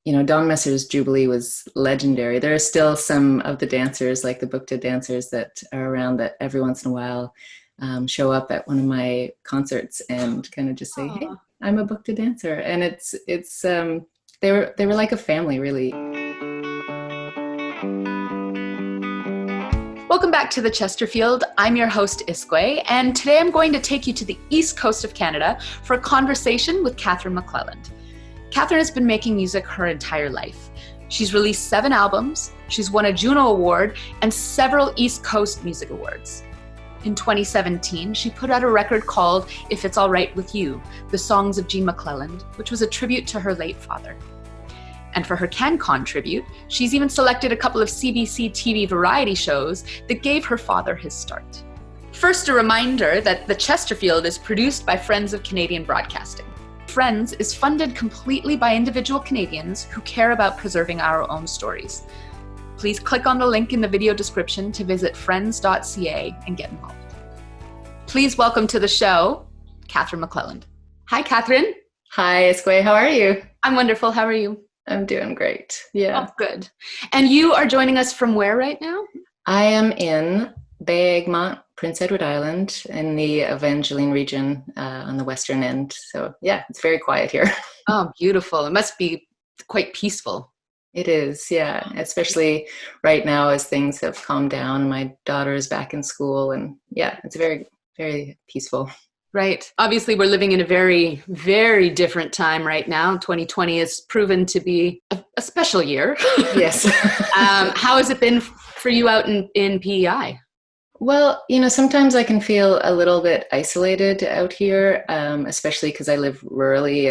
Don Messer's Jubilee was legendary. There are still some of the dancers, like the booked dancers that are around that every once in a while show up at one of my concerts and kind of just say, "Hey, Oh, I'm a booked dancer," and they were like a family, really. welcome back to the Chesterfield. I'm your host, Iskwē, and today I'm going to take you to the east coast of Canada for a conversation with Catherine MacLellan. Catherine has been making music her entire life. She's released 7 albums, she's won a Juno Award, and several East Coast Music Awards. In 2017, she put out a record called If It's All Right With You, the songs of Gene MacLellan, which was a tribute to her late father. And for her CanCon tribute, she's even selected a couple of CBC TV variety shows that gave her father his start. First, a reminder that the Chesterfield is produced by Friends of Canadian Broadcasting. Friends is funded completely by individual Canadians who care about preserving our own stories. Please click on the link in the video description to visit friends.ca and get involved. Please welcome to the show, Catherine MacLellan. Hi, Catherine. Hi, Iskwē. How are you? I'm wonderful. How are you? I'm doing great. Yeah. Oh, good. And you are joining us from where right now? I am in Bay Egmont, Prince Edward Island, in the Evangeline region on the western end. So yeah, it's very quiet here. Oh, beautiful. It must be quite peaceful. It is, yeah, especially right now as things have calmed down. My daughter is back in school, and yeah, it's very, very peaceful. Right. Obviously, we're living in a very, very different time right now. 2020 has proven to be a special year. Yes. How has it been for you out in PEI? Well, sometimes I can feel a little bit isolated out here, especially because I live rurally,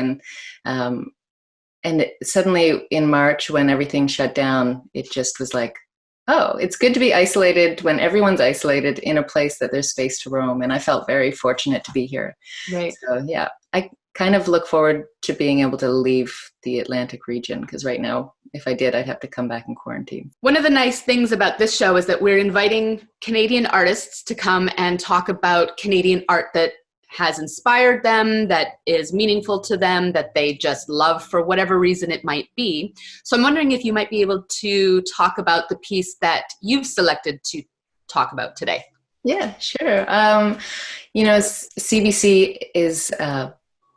and suddenly in March when everything shut down, it just was like, oh, it's good to be isolated when everyone's isolated in a place that there's space to roam. And I felt very fortunate to be here. Right. So yeah, I kind of look forward to being able to leave the Atlantic region, because right now, if I did, I'd have to come back and quarantine. One of the nice things about this show is that we're inviting Canadian artists to come and talk about Canadian art that has inspired them, that is meaningful to them, that they just love for whatever reason it might be. So I'm wondering if you might be able to talk about the piece that you've selected to talk about today. Yeah, sure. CBC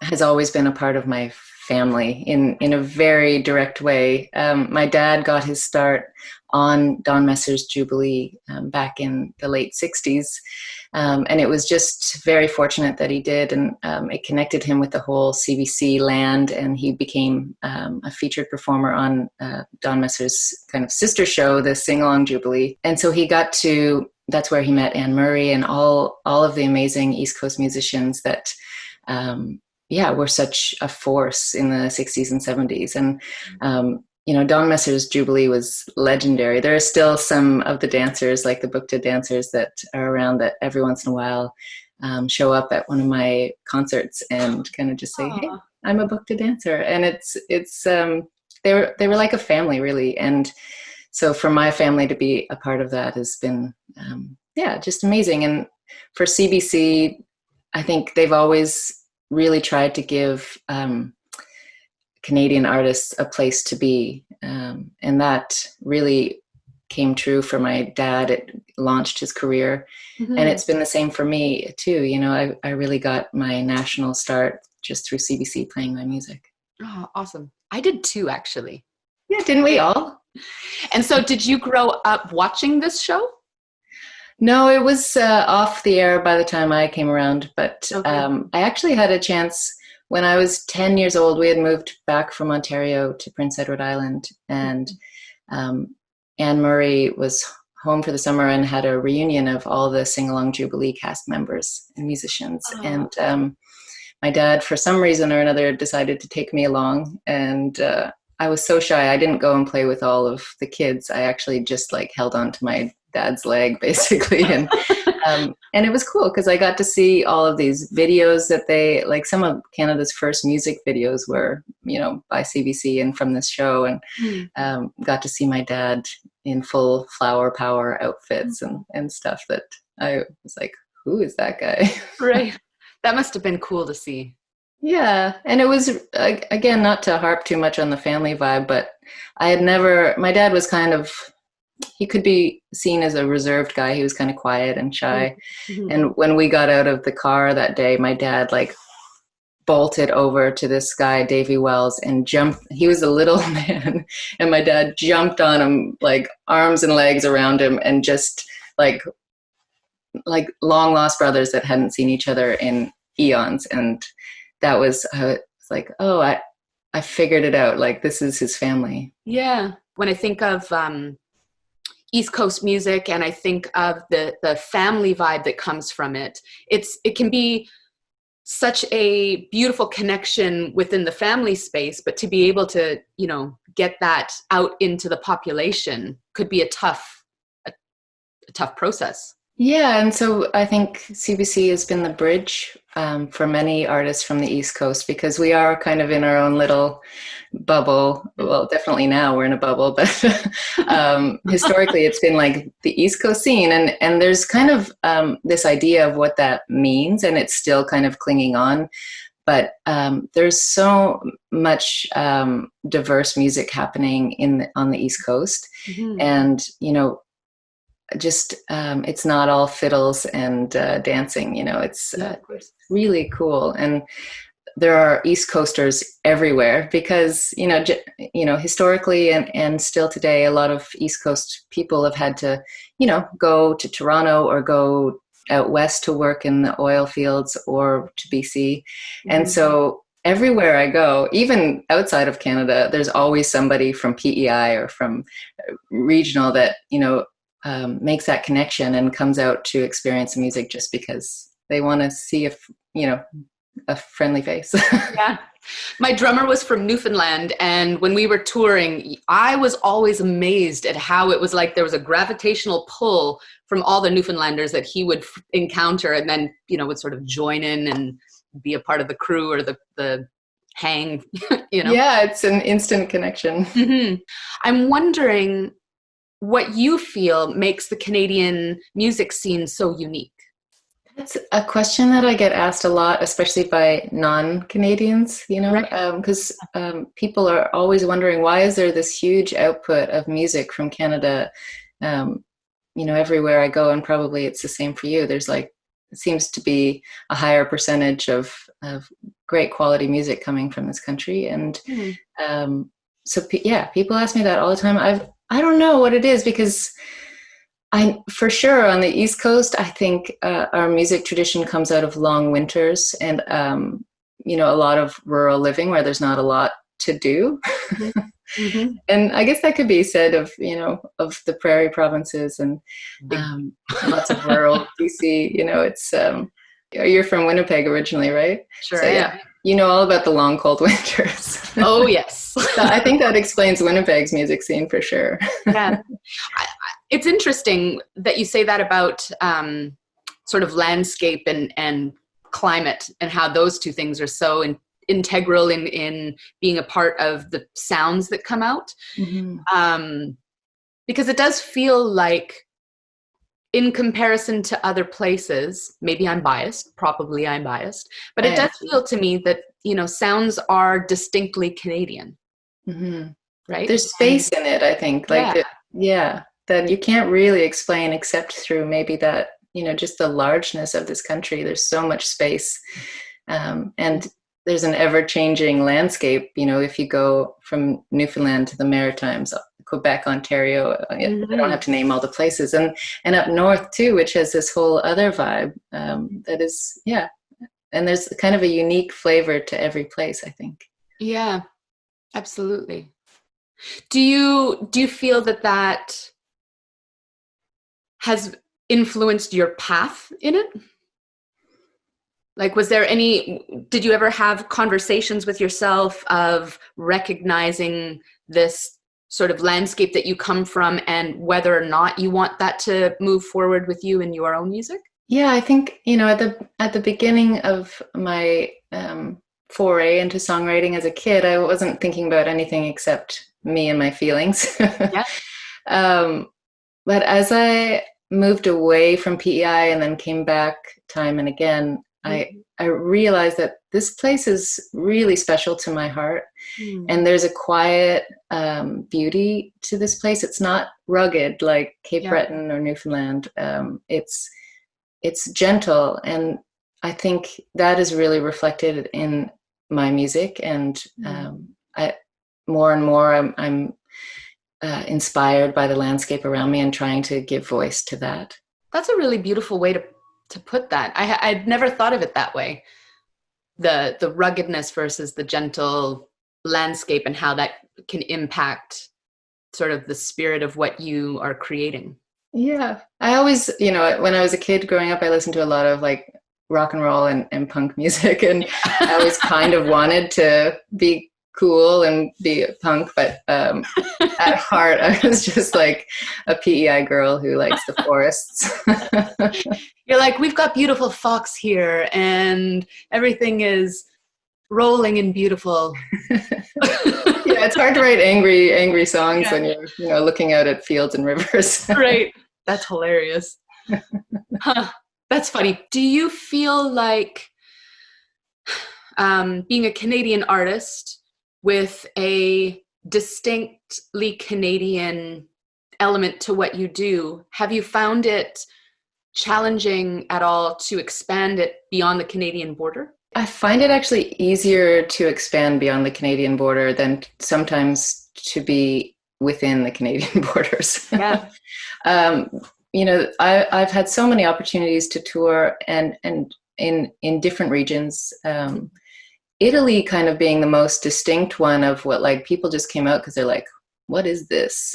has always been a part of my family in a very direct way. My dad got his start on Don Messer's Jubilee back in the late 60s. And it was just very fortunate that he did. And it connected him with the whole CBC land. And he became a featured performer on Don Messer's kind of sister show, the Singalong Jubilee. And so that's where he met Anne Murray and all of the amazing East Coast musicians that were such a force in the 60s and 70s. And Don Messer's Jubilee was legendary. There are still some of the dancers, like the booked dancers that are around that every once in a while show up at one of my concerts and kind of just say, "Hey, I'm a booked dancer." And they were like a family, really. And so for my family to be a part of that has been just amazing. And for CBC, I think they've always really tried to give Canadian artists a place to be. And that really came true for my dad. It launched his career. Mm-hmm. And it's been the same for me too. I really got my national start just through CBC playing my music. Oh, awesome. I did too, actually. Yeah, didn't we all? And so did you grow up watching this show? No, it was off the air by the time I came around. But okay. I actually had a chance. When I was 10 years old, we had moved back from Ontario to Prince Edward Island, and Anne Murray was home for the summer and had a reunion of all the Singalong Jubilee cast members and musicians. Oh. And my dad, for some reason or another, decided to take me along, and I was so shy. I didn't go and play with all of the kids. I actually just held on to my dad's leg, basically, and it was cool because I got to see all of these videos that some of Canada's first music videos were, by CBC and from this show, and got to see my dad in full flower power outfits and stuff that I was like, who is that guy? Right. That must have been cool to see. Yeah, and it was again, not to harp too much on the family vibe, but my dad was kind of, he could be seen as a reserved guy. He was kind of quiet and shy. Mm-hmm. And when we got out of the car that day, my dad like bolted over to this guy, Davy Wells, and jumped. He was a little man, and my dad jumped on him, like arms and legs around him, and just like long lost brothers that hadn't seen each other in eons. And that was it's like, oh, I figured it out. Like, this is his family. Yeah. When I think of East Coast music, and I think of the family vibe that comes from it, it can be such a beautiful connection within the family space, but to be able to, get that out into the population could be a tough process. Yeah, and so I think CBC has been the bridge for many artists from the East Coast, because we are kind of in our own little bubble. Well, definitely now we're in a bubble, but historically it's been like the East Coast scene, and there's kind of this idea of what that means, and it's still kind of clinging on. But there's so much diverse music happening on the East Coast, Mm-hmm. and just it's not all fiddles and dancing. It's really cool. And there are East Coasters everywhere, because historically and still today, a lot of East Coast people have had to go to Toronto or go out west to work in the oil fields or to BC. Mm-hmm. And so everywhere I go, even outside of Canada, there's always somebody from PEI or from regional that makes that connection and comes out to experience the music just because they want to see a friendly face. Yeah. My drummer was from Newfoundland, and when we were touring, I was always amazed at how it was like there was a gravitational pull from all the Newfoundlanders that he would encounter, and then would sort of join in and be a part of the crew or the hang. Yeah, it's an instant connection. Mm-hmm. I'm wondering what you feel makes the Canadian music scene so unique. That's a question that I get asked a lot, especially by non-Canadians, because people are always wondering, why is there this huge output of music from Canada, everywhere I go, and probably it's the same for you. There's it seems to be a higher percentage of great quality music coming from this country. And people ask me that all the time. I don't know what it is, because for sure on the East Coast, I think our music tradition comes out of long winters and, a lot of rural living where there's not a lot to do. Mm-hmm. And I guess that could be said of the prairie provinces and lots of rural BC. It's you're from Winnipeg originally, right? Sure. So, yeah. All about the long, cold winters. Oh, yes. So I think that explains Winnipeg's music scene for sure. Yeah. It's interesting that you say that about sort of landscape and climate, and how those two things are so integral in being a part of the sounds that come out. Mm-hmm. Because it does feel like, in comparison to other places, maybe I'm biased, probably I'm biased, but it does feel to me that, sounds are distinctly Canadian. Mm-hmm. Right? There's space in it, I think. That you can't really explain except through maybe that, just the largeness of this country. There's so much space. And there's an ever-changing landscape. If you go from Newfoundland to the Maritimes, Quebec, Ontario, mm-hmm. I don't have to name all the places, and up north too, which has this whole other vibe that is, and there's kind of a unique flavor to every place, I think. Yeah, absolutely. Do you feel that has influenced your path in it? Did you ever have conversations with yourself of recognizing this sort of landscape that you come from, and whether or not you want that to move forward with you in your own music? Yeah, I think, at the beginning of my foray into songwriting as a kid, I wasn't thinking about anything except me and my feelings. Yeah. But as I moved away from PEI and then came back time and again, I realized that this place is really special to my heart. And there's a quiet beauty to this place. It's not rugged like Cape Breton or Newfoundland. It's gentle, and I think that is really reflected in my music. And more and more I'm inspired by the landscape around me and trying to give voice to that. That's a really beautiful way to put that. I'd never thought of it that way. The ruggedness versus the gentle landscape, and how that can impact sort of the spirit of what you are creating. Yeah. I always, when I was a kid growing up, I listened to a lot of like rock and roll and punk music, and I always kind of wanted to be cool and be a punk, but at heart I was just like a PEI girl who likes the forests. You're like, we've got beautiful fox here and everything is rolling and beautiful. Yeah, it's hard to write angry songs when you're looking out at fields and rivers. Right. That's hilarious. Huh. That's funny. Do you feel like being a Canadian artist with a distinctly Canadian element to what you do, have you found it challenging at all to expand it beyond the Canadian border? I find it actually easier to expand beyond the Canadian border than sometimes to be within the Canadian borders. Yeah. I've had so many opportunities to tour and in different regions. Italy kind of being the most distinct one of what, like, people just came out because they're like, what is this?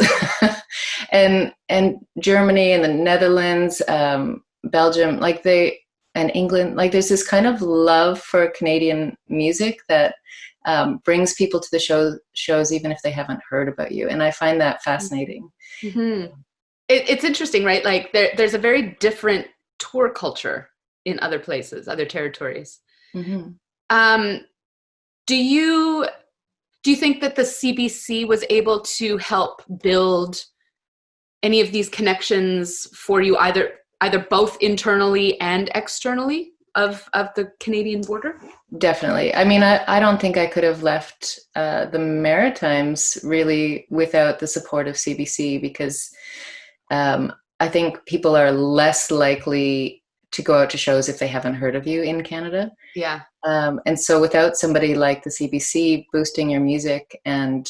and Germany and the Netherlands, Belgium, and England, like there's this kind of love for Canadian music that brings people to the shows even if they haven't heard about you. And I find that fascinating. Mm-hmm. It's interesting, right? Like there's a very different tour culture in other places, other territories. Mm-hmm. Do you think that the CBC was able to help build any of these connections for you, either both internally and externally of the Canadian border? Definitely. I mean, I don't think I could have left the Maritimes really without the support of CBC, because I think people are less likely to go out to shows if they haven't heard of you in Canada. Yeah. And so without somebody like the CBC boosting your music and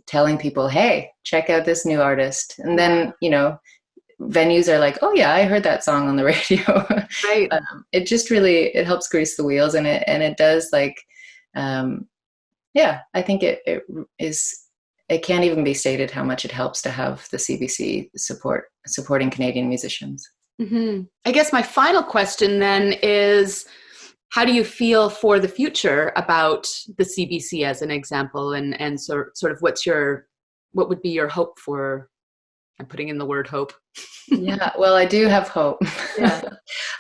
telling people, hey, check out this new artist. And then, venues are like, oh yeah, I heard that song on the radio. Right. It just really, it helps grease the wheels, and it does, like, I think it can't even be stated how much it helps to have the CBC supporting Canadian musicians. Mm-hmm. I guess my final question then is, how do you feel for the future about the CBC as an example, and sort of what would be your hope for? I'm putting in the word hope. Yeah, well, I do have hope. Yeah.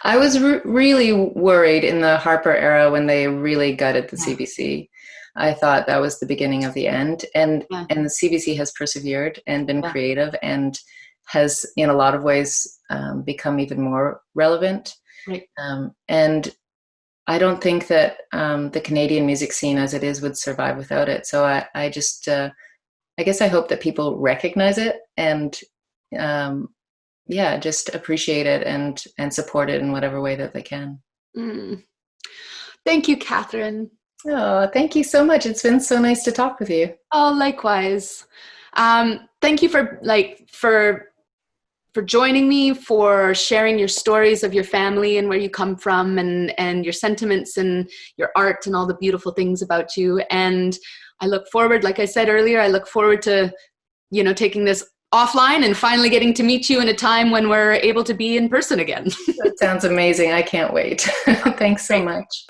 I was really worried in the Harper era when they really gutted the CBC. I thought that was the beginning of the end, and the CBC has persevered and been creative and has, in a lot of ways, become even more relevant. Right. And I don't think that the Canadian music scene as it is would survive without it. So I just, I guess I hope that people recognize it and, just appreciate it and support it in whatever way that they can. Mm. Thank you, Catherine. Oh, thank you so much. It's been so nice to talk with you. Oh, likewise. Thank you for joining me, for sharing your stories of your family and where you come from, and your sentiments and your art and all the beautiful things about you. And I look forward, like I said earlier, I look forward to, taking this offline and finally getting to meet you in a time when we're able to be in person again. That sounds amazing. I can't wait. Thanks so much.